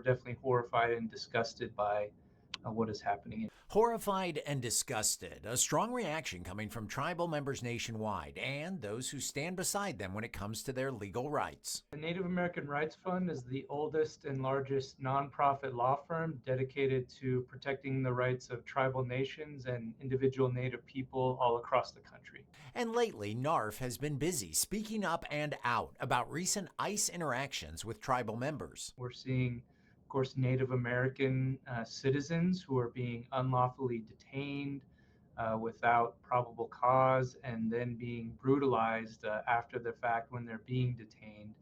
definitely horrified and disgusted by what is happening. Horrified and disgusted, a strong reaction coming from tribal members nationwide and those who stand beside them when it comes to their legal rights. The Native American Rights Fund is the oldest and largest nonprofit law firm dedicated to protecting the rights of tribal nations and individual Native people all across the country. And lately, NARF has been busy speaking up and out about recent ICE interactions with tribal members. We're seeing, of course, Native American citizens who are being unlawfully detained without probable cause and then being brutalized after the fact when they're being detained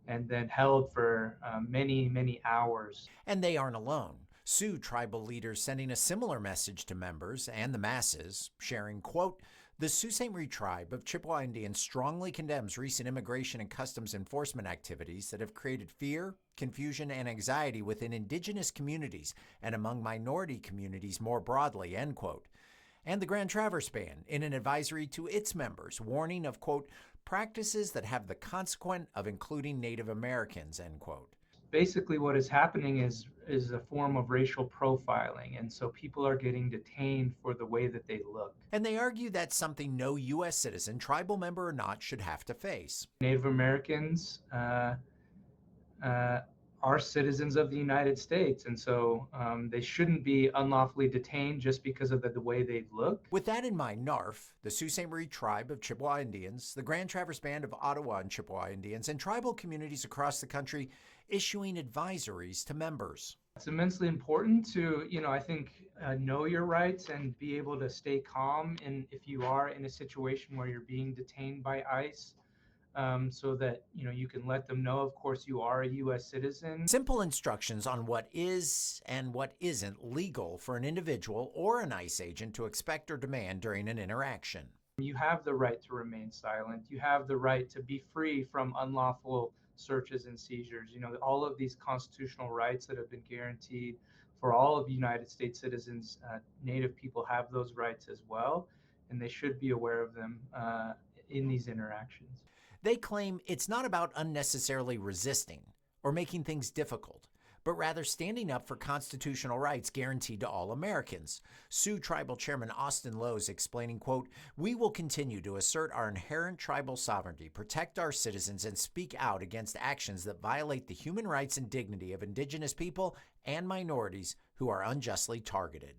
and then held for many, many hours. And they aren't alone. Sioux tribal leaders sending a similar message to members and the masses, sharing, quote, "The Sault Ste. Marie tribe of Chippewa Indians strongly condemns recent immigration and customs enforcement activities that have created fear, confusion, and anxiety within Indigenous communities and among minority communities more broadly," end quote. And the Grand Traverse Band, in an advisory to its members, warning of, quote, "practices that have the consequence of including Native Americans," end quote. Basically what is happening is a form of racial profiling, and so people are getting detained for the way that they look. And they argue that's something no U.S. citizen, tribal member or not, should have to face. Native Americans are citizens of the United States, and so they shouldn't be unlawfully detained just because of the way they look. With that in mind, NARF, the Sault Ste. Marie tribe of Chippewa Indians, the Grand Traverse Band of Ottawa and Chippewa Indians, and tribal communities across the country issuing advisories to members. It's immensely important to, I think, know your rights and be able to stay calm if you are in a situation where you're being detained by ICE. So that you can let them know, of course, you are a U.S. citizen. Simple instructions on what is and what isn't legal for an individual or an ICE agent to expect or demand during an interaction. You have the right to remain silent. You have the right to be free from unlawful searches and seizures. All of these constitutional rights that have been guaranteed for all of United States citizens, Native people have those rights as well, and they should be aware of them in these interactions. They claim it's not about unnecessarily resisting or making things difficult, but rather standing up for constitutional rights guaranteed to all Americans. Sioux Tribal Chairman Austin Lowe's explaining, quote, "We will continue to assert our inherent tribal sovereignty, protect our citizens, and speak out against actions that violate the human rights and dignity of Indigenous people and minorities who are unjustly targeted."